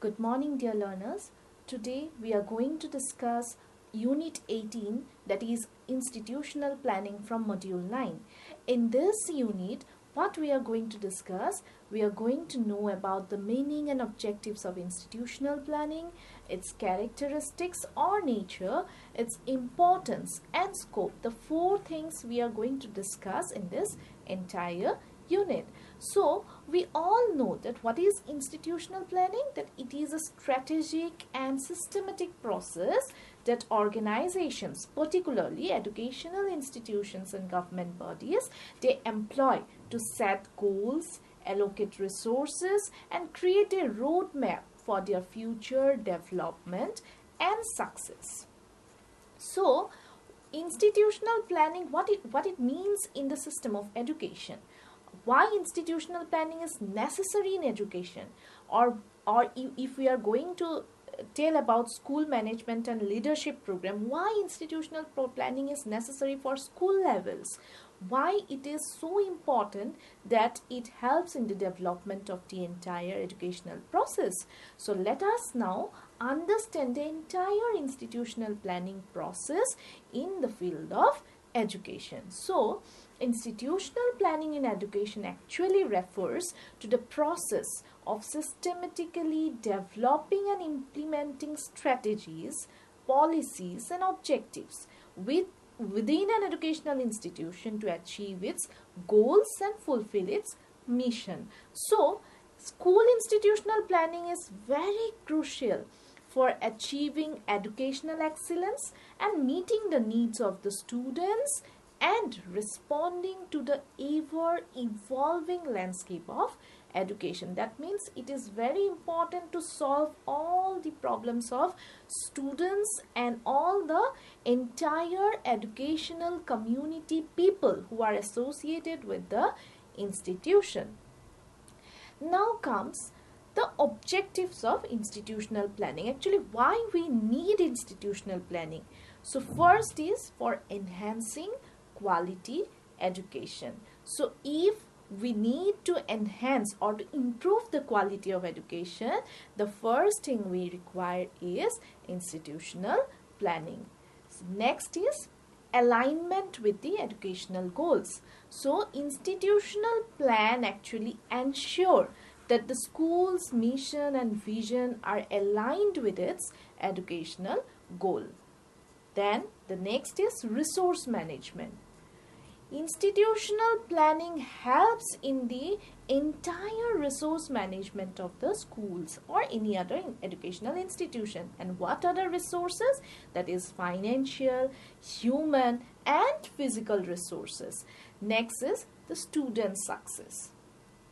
Good morning, dear learners. Today we are going to discuss Unit 18, that is Institutional Planning from Module 9. In this unit, what we are going to discuss, we are going to know about the meaning and objectives of institutional planning, its characteristics or nature, its importance and scope. The four things we are going to discuss in this entire unit. So we all know that what is institutional planning, that it is a strategic and systematic process that organizations, particularly educational institutions and government bodies, they employ to set goals, allocate resources and create a roadmap for their future development and success. So institutional planning, what it means in the system of education. Why institutional planning is necessary in education, or if we are going to tell about school management and leadership program, why institutional planning is necessary for school levels, why it is so important that it helps in the development of the entire educational process. So let us now understand the entire institutional planning process in the field of education. So institutional planning in education actually refers to the process of systematically developing and implementing strategies, policies and objectives within an educational institution to achieve its goals and fulfill its mission. So school institutional planning is very crucial for achieving educational excellence and meeting the needs of the students and responding to the ever-evolving landscape of education. That means it is very important to solve all the problems of students and all the entire educational community people who are associated with the institution. Now comes the objectives of institutional planning. Actually, why we need institutional planning? So first is for enhancing quality education. So if we need to enhance or to improve the quality of education, the first thing we require is institutional planning. So next is alignment with the educational goals. So institutional plan actually ensure that the school's mission and vision are aligned with its educational goal. Then the next is resource management. Institutional planning helps in the entire resource management of the schools or any other educational institution. And what are the resources? That is financial, human and physical resources. Next is the student success,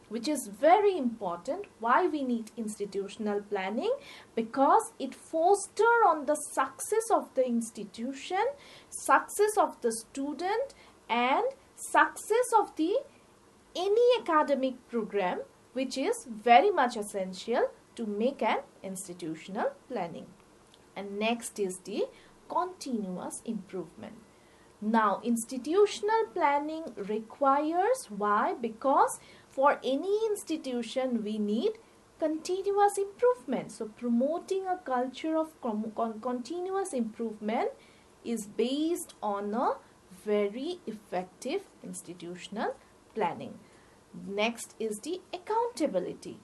which is very important. Why we need institutional planning? Because it fosters on the success of the institution, success of the student and success of the any academic program, which is very much essential to make an institutional planning. And next is the continuous improvement. Now institutional planning requires, why? Because for any institution we need continuous improvement. So promoting a culture of continuous improvement is based on a very effective institutional planning. Next is the accountability.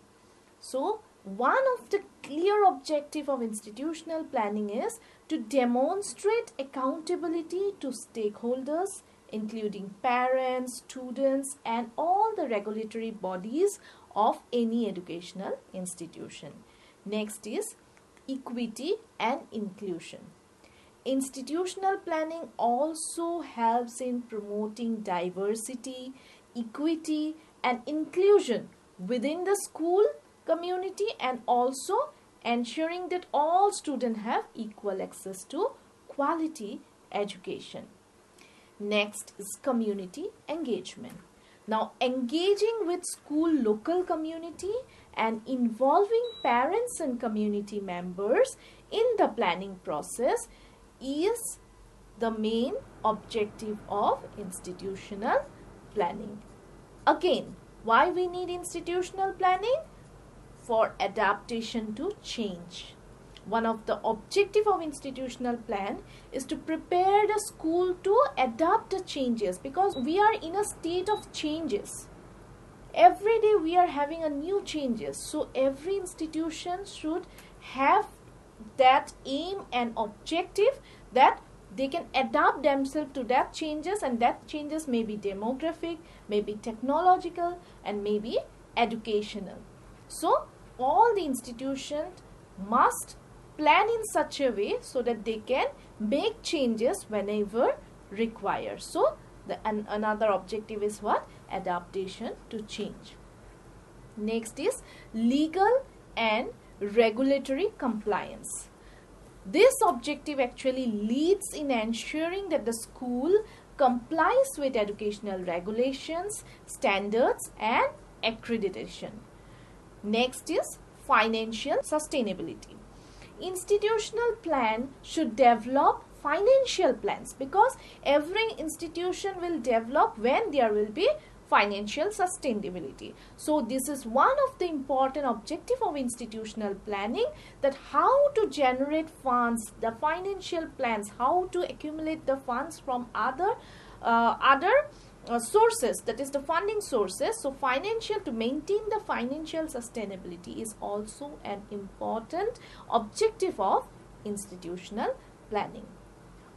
So one of the clear objective of institutional planning is to demonstrate accountability to stakeholders, including parents, students and all the regulatory bodies of any educational institution. Next is equity and inclusion. Institutional planning also helps in promoting diversity, equity and inclusion within the school community and also ensuring that all students have equal access to quality education. Next is community engagement. Now engaging with school local community and involving parents and community members in the planning process is the main objective of institutional planning. Again, why we need institutional planning? for adaptation to change. One of the objective of institutional plan is to prepare the school to adapt the changes, because we are in a state of changes. Every day we are having a new changes. So every institution should have that aim and objective that they can adapt themselves to that changes, and that changes may be demographic, may be technological, and may be educational. So all the institutions must plan in such a way so that they can make changes whenever required. So another objective is what? Adaptation to change. Next is legal and regulatory compliance. This objective actually leads in ensuring that the school complies with educational regulations, standards, and accreditation. Next is financial sustainability. Institutional plan should develop financial plans, because every institution will develop when there will be financial sustainability. So this is one of the important objective of institutional planning, that how to generate funds, the financial plans, how to accumulate the funds from other sources, that is the funding sources. So financial, to maintain the financial sustainability is also an important objective of institutional planning.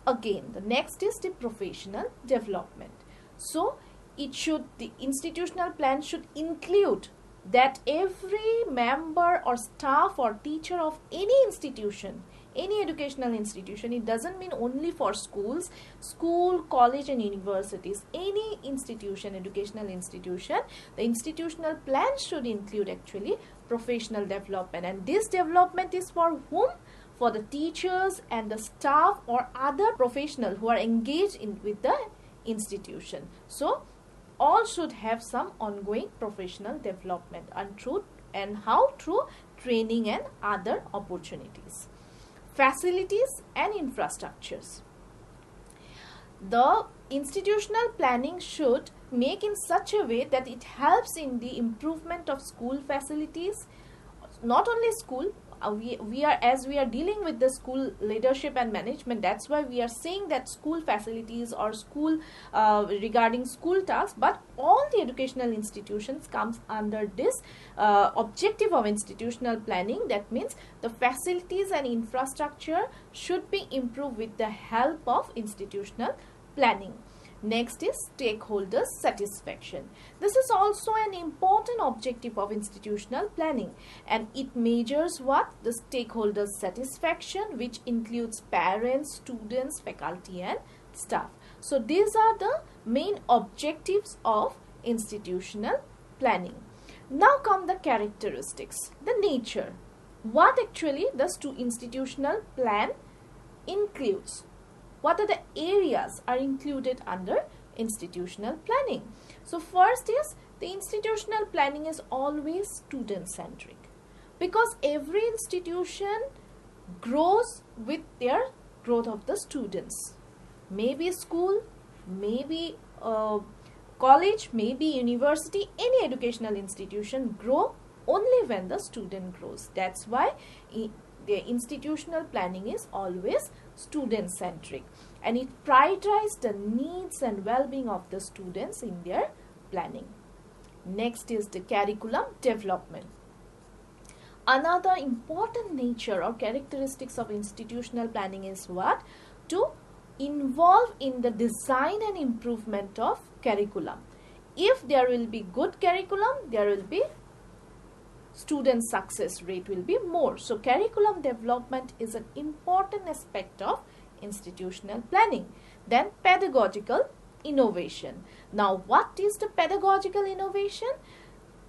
Again, the next is the professional development. So the institutional plan should include that every member or staff or teacher of any institution, any educational institution, it doesn't mean only for schools, school, college and universities, any institution, educational institution, the institutional plan should include actually professional development. And this development is for whom? For the teachers and the staff or other professionals who are engaged with the institution. So all should have some ongoing professional development, and how? Through training and other opportunities. Facilities and infrastructures. The institutional planning should make in such a way that it helps in the improvement of school facilities. Not only school, as we are dealing with the school leadership and management, that's why we are saying that school facilities or school regarding school tasks, but all the educational institutions comes under this objective of institutional planning. That means the facilities and infrastructure should be improved with the help of institutional planning. Next is stakeholders satisfaction. This is also an important objective of institutional planning, and it measures what? The stakeholders satisfaction, which includes parents, students, faculty and staff. So these are the main objectives of institutional planning. Now come the characteristics, the nature. What actually does institutional plan includes? What are the areas are included under institutional planning? So first is the institutional planning is always student centric, because every institution grows with their growth of the students. Maybe school, maybe college, maybe university, any educational institution grow only when the student grows. That's why the institutional planning is always student centric, and it prioritizes the needs and well-being of the students in their planning. Next is the curriculum development. Another important nature or characteristics of institutional planning is what? To involve in the design and improvement of curriculum. If there will be good curriculum, there will be student success rate will be more. So curriculum development is an important aspect of institutional planning. Then pedagogical innovation. Now what is the pedagogical innovation?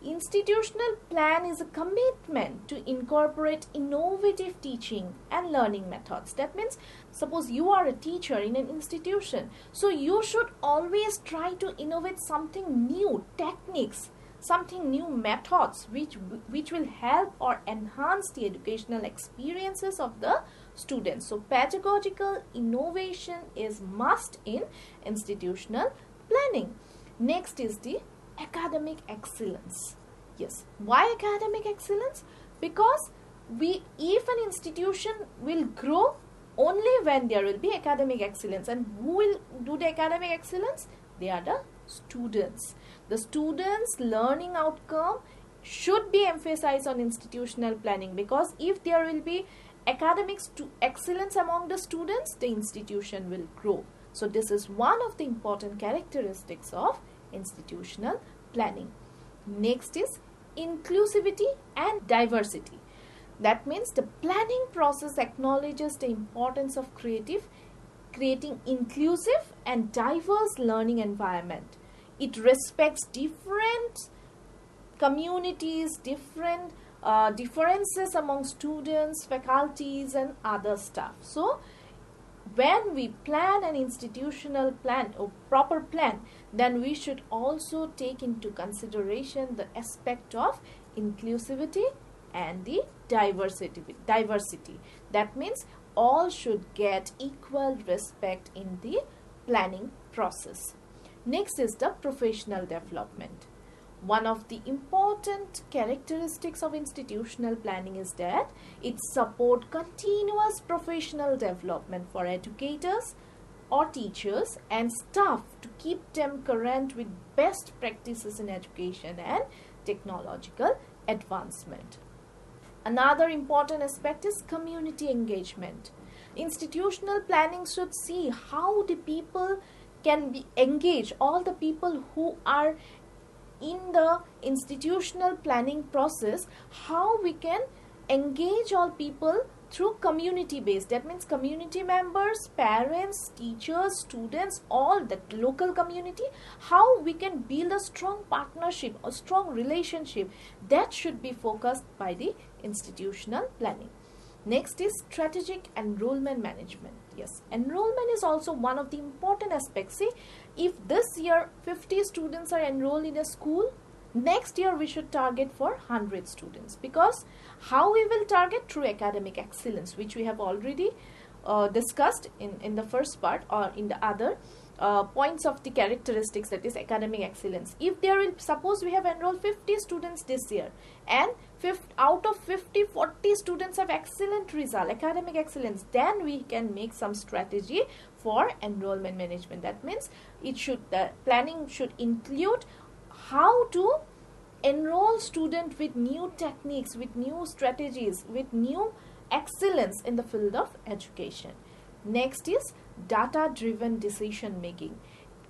Institutional plan is a commitment to incorporate innovative teaching and learning methods. That means, suppose you are a teacher in an institution, so you should always try to innovate something new, techniques, something new, methods which will help or enhance the educational experiences of the students. So pedagogical innovation is must in institutional planning. Next is the academic excellence. Yes. Why academic excellence? Because if an institution will grow only when there will be academic excellence. And who will do the academic excellence? They are the students. The students' learning outcome should be emphasized on institutional planning, because if there will be academics to excellence among the students, the institution will grow. So this is one of the important characteristics of institutional planning. Next is inclusivity and diversity. That means the planning process acknowledges the importance of creating inclusive and diverse learning environment. It respects different communities, different differences among students, faculties and other staff. So when we plan an institutional plan or proper plan, then we should also take into consideration the aspect of inclusivity and the diversity. That means all should get equal respect in the planning process. Next is the professional development. One of the important characteristics of institutional planning is that it supports continuous professional development for educators or teachers and staff to keep them current with best practices in education and technological advancement. Another important aspect is community engagement. Institutional planning should see how the people can be engaged, all the people who are in the institutional planning process, how we can engage all people through community based. That means community members, parents, teachers, students, all that local community, how we can build a strong partnership, a strong relationship, that should be focused by the institutional planning. Next is strategic enrollment management. Yes, enrollment is also one of the important aspects. See, if this year 50 students are enrolled in a school, next year we should target for 100 students. Because how we will target? Through academic excellence, which we have already discussed in the first part, or in the other points of the characteristics, that is academic excellence. If there will, suppose we have enrolled 50 students this year, and out of 50, 40 students have excellent result, academic excellence, then we can make some strategy for enrollment management. That means the planning should include how to enroll students with new techniques, with new strategies, with new excellence in the field of education. Next is data-driven decision making.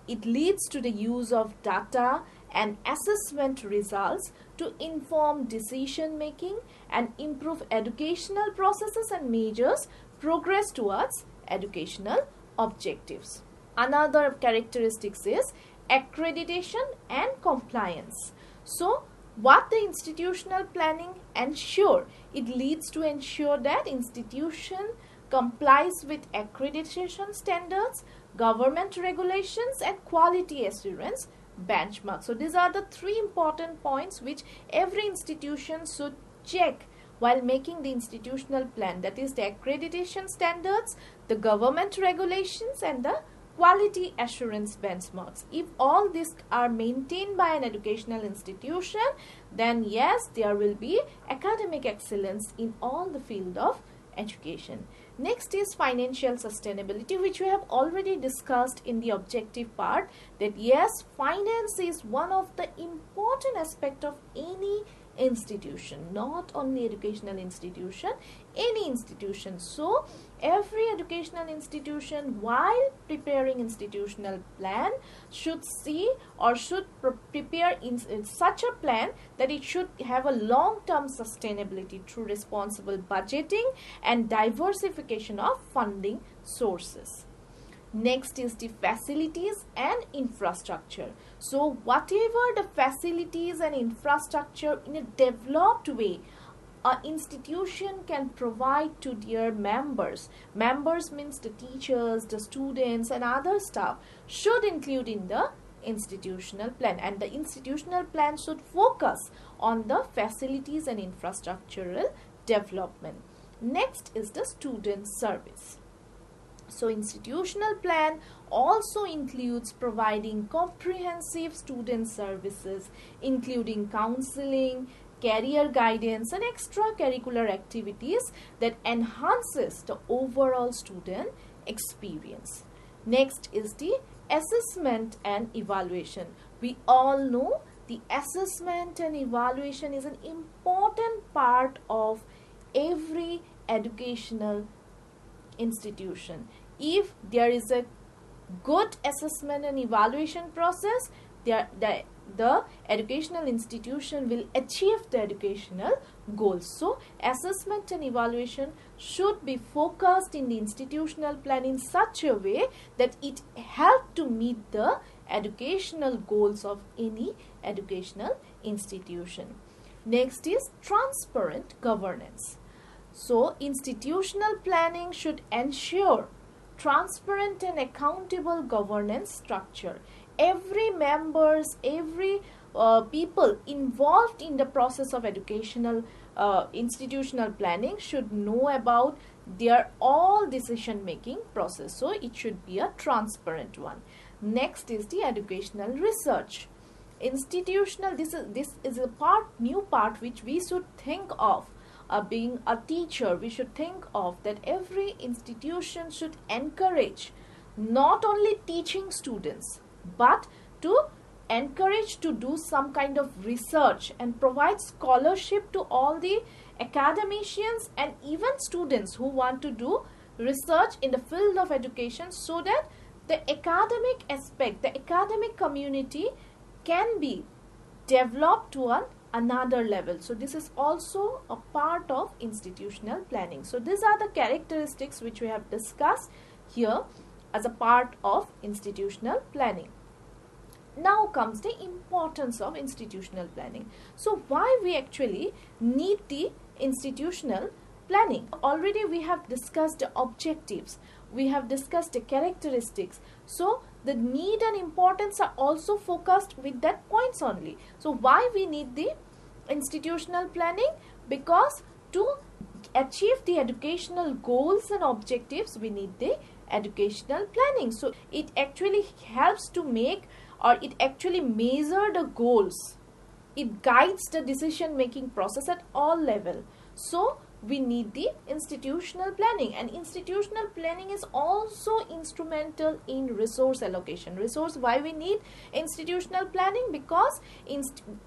It leads to the use of data and assessment results to inform decision making and improve educational processes and measures progress towards educational objectives. Another characteristics is accreditation and compliance. So what the institutional planning ensure? It leads to ensure that institution complies with accreditation standards, government regulations and quality assurance benchmarks. So these are the three important points which every institution should check while making the institutional plan. That is the accreditation standards, the government regulations and the quality assurance benchmarks. If all these are maintained by an educational institution, then yes, there will be academic excellence in all the field of education. Next is financial sustainability, which we have already discussed in the objective part, that yes, finance is one of the important aspect of any institution, not only educational institution, any institution. So every educational institution, while preparing institutional plan, should see or should prepare in such a plan that it should have a long-term sustainability through responsible budgeting and diversification of funding sources. Next is the facilities and infrastructure. So whatever the facilities and infrastructure in a developed way an institution can provide to their members. Members means the teachers, the students and other staff should include in the institutional plan, and the institutional plan should focus on the facilities and infrastructural development. Next is the student service. So institutional plan also includes providing comprehensive student services, including counseling, career guidance and extracurricular activities that enhances the overall student experience. Next is the assessment and evaluation. We all know the assessment and evaluation is an important part of every educational institution. If there is a good assessment and evaluation process, the educational institution will achieve the educational goals. So assessment and evaluation should be focused in the institutional plan in such a way that it helps to meet the educational goals of any educational institution. Next is transparent governance. So institutional planning should ensure transparent and accountable governance structure. Every members, every people involved in the process of educational institutional planning should know about their all decision making process. So it should be a transparent one. Next is the educational research. Institutional, this is a new part which we should think of. Being a teacher, we should think of that every institution should encourage not only teaching students but to encourage to do some kind of research and provide scholarship to all the academicians and even students who want to do research in the field of education, so that the academic aspect, the academic community can be developed to another level. So this is also a part of institutional planning. So these are the characteristics which we have discussed here as a part of institutional planning. Now comes the importance of institutional planning. So why we actually need the institutional planning? Already we have discussed the objectives, we have discussed the characteristics. So the need and importance are also focused with that points only. So why we need the institutional planning? Because to achieve the educational goals and objectives, we need the educational planning. So it actually helps to make, or it actually measure the goals. It guides the decision making process at all level. So we need the institutional planning, and institutional planning is also instrumental in resource allocation. Why we need institutional planning? Because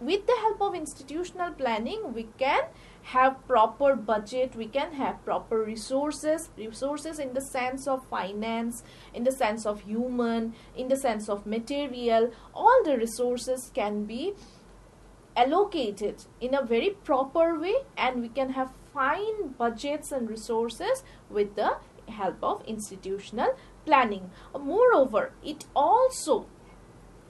with the help of institutional planning we can have proper budget, we can have proper resources in the sense of finance, in the sense of human, in the sense of material. All the resources can be allocated in a very proper way, and we can have fine budgets and resources with the help of institutional planning. Moreover, it also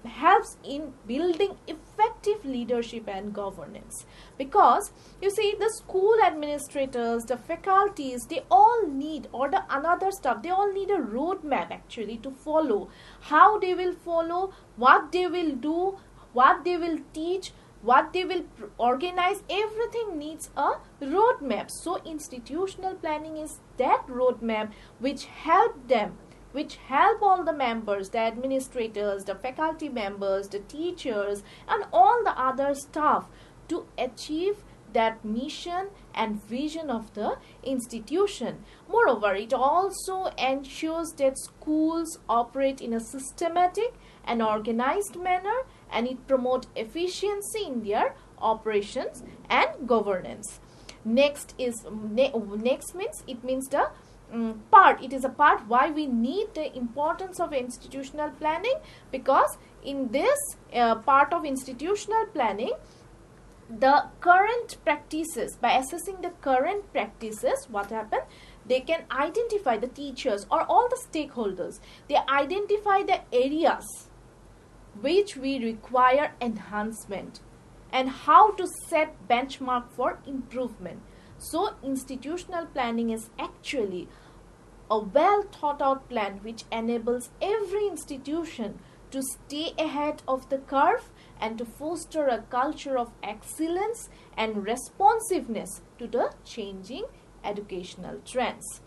helps in building effective leadership and governance, because you see the school administrators, the faculties, they all need, or the another staff, they all need a roadmap actually to follow. How they will follow, what they will do, what they will teach, what they will organize, everything needs a roadmap. So institutional planning is that roadmap which help them, which help all the members, the administrators, the faculty members, the teachers and all the other staff to achieve that mission and vision of the institution. Moreover, it also ensures that schools operate in a systematic and organized manner, and it promotes efficiency in their operations and governance. Next means it means the part. It is a part why we need the importance of institutional planning, because in this part of institutional planning, the current practices, by assessing the current practices, what happen? They can identify, the teachers or all the stakeholders, they identify the areas which we require enhancement and how to set benchmark for improvement. So institutional planning is actually a well thought out plan which enables every institution to stay ahead of the curve and to foster a culture of excellence and responsiveness to the changing educational trends.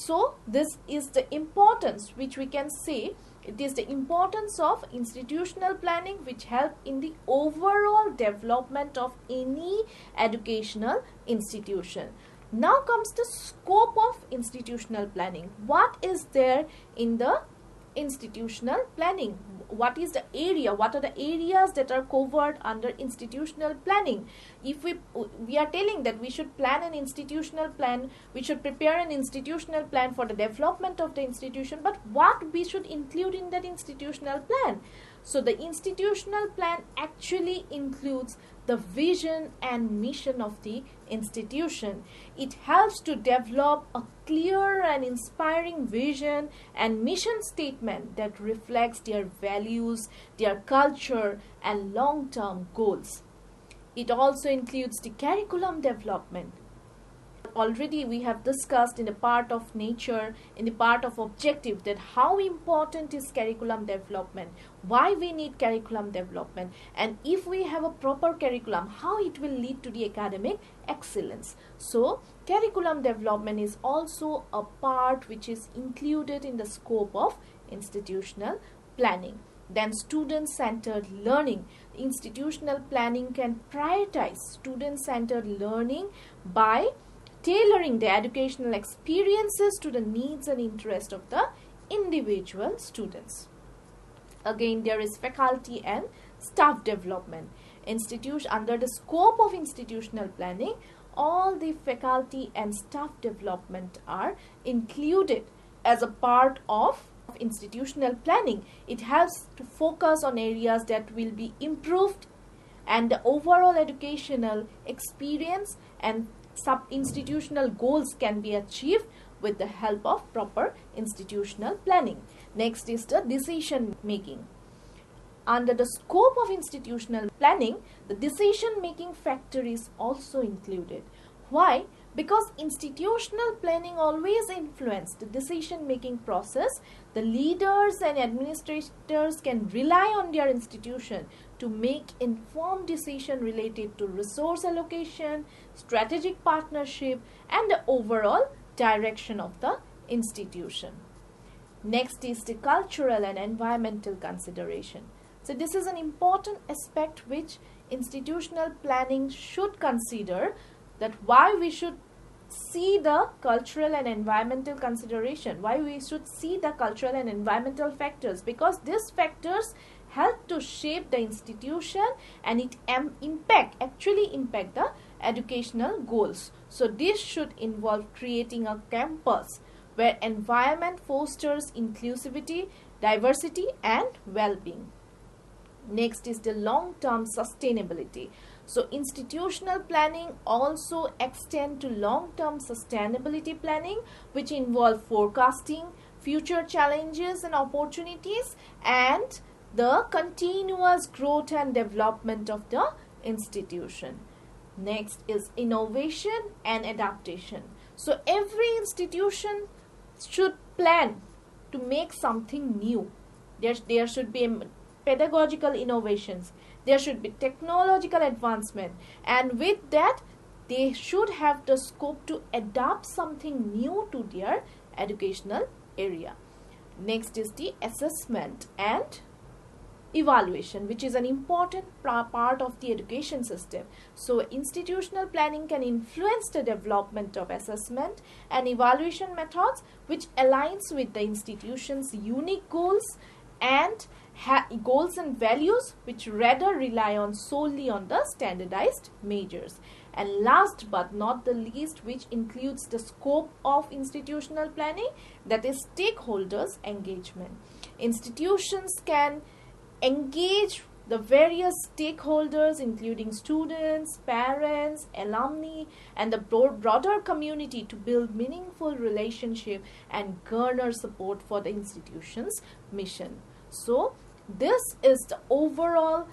So this is the importance which we can say. It is the importance of institutional planning which help in the overall development of any educational institution. Now comes the scope of institutional planning. What is there in the institutional planning? What is the area? What are the areas that are covered under institutional planning? If we are telling that we should plan an institutional plan, we should prepare an institutional plan for the development of the institution, but what we should include in that institutional plan? So the institutional plan actually includes the vision and mission of the institution. It helps to develop a clear and inspiring vision and mission statement that reflects their values, their culture, and long-term goals. It also includes the curriculum development. Already we have discussed in the part of nature, in the part of objective, that how important is curriculum development, why we need curriculum development, and if we have a proper curriculum, how it will lead to the academic excellence. So curriculum development is also a part which is included in the scope of institutional planning. Then student-centered learning. Institutional planning can prioritize student-centered learning by tailoring the educational experiences to the needs and interests of the individual students. Again, there is faculty and staff development. Under the scope of institutional planning, all the faculty and staff development are included as a part of institutional planning. It helps to focus on areas that will be improved, and the overall educational experience and sub-institutional goals can be achieved with the help of proper institutional planning. Next is the decision making. Under the scope of institutional planning, the decision making factor is also included. Why? Because institutional planning always influences the decision making process. The leaders and administrators can rely on their institution to make informed decisions related to resource allocation, strategic partnership, and the overall direction of the institution. Next is the cultural and environmental consideration. So this is an important aspect which institutional planning should consider, that why we should see the cultural and environmental consideration, why we should see the cultural and environmental factors, because these factors help to shape the institution and it actually impact the educational goals. So this should involve creating a campus where environment fosters inclusivity, diversity, and well-being. Next is the long-term sustainability. So institutional planning also extend to long-term sustainability planning, which involve forecasting future challenges and opportunities and the continuous growth and development of the institution. Next is innovation and adaptation. So every institution should plan to make something new. There should be pedagogical innovations, there should be technological advancement, and with that they should have the scope to adapt something new to their educational area. Next is the assessment and evaluation, which is an important part of the education system. So institutional planning can influence the development of assessment and evaluation methods which aligns with the institution's unique goals and values, which rather rely on solely on the standardized measures. And last but not the least, which includes the scope of institutional planning, that is stakeholders engagement. Institutions can engage the various stakeholders including students, parents, alumni, and the broader community to build meaningful relationship and garner support for the institution's mission. So this is the overall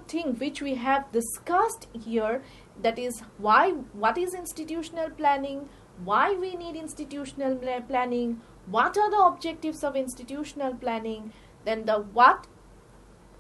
thing which we have discussed here, that is what is institutional planning, why we need institutional planning, what are the objectives of institutional planning, then what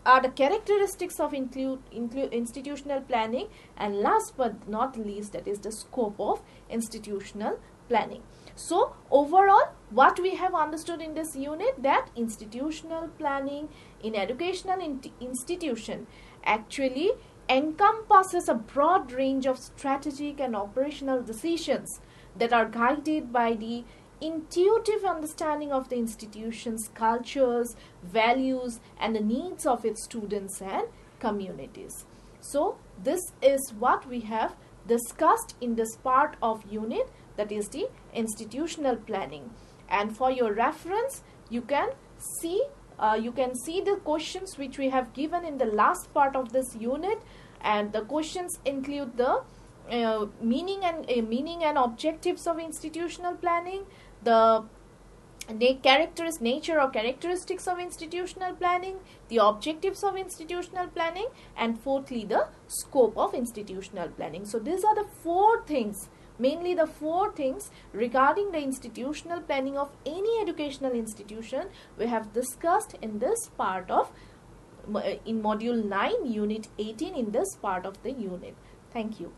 are the characteristics of institutional planning, and last but not least, that is the scope of institutional planning. So overall, what we have understood in this unit, that institutional planning in educational institution actually encompasses a broad range of strategic and operational decisions that are guided by the intuitive understanding of the institution's cultures, values, and the needs of its students and communities. So this is what we have discussed in this part of unit, that is the institutional planning. And for your reference, you can see the questions which we have given in the last part of this unit, and the questions include the meaning and objectives of institutional planning, the nature or characteristics of institutional planning, the objectives of institutional planning, and fourthly the scope of institutional planning. So these are the four things, mainly the four things regarding the institutional planning of any educational institution we have discussed in this part of in module 9 unit 18 in this part of the unit. Thank you.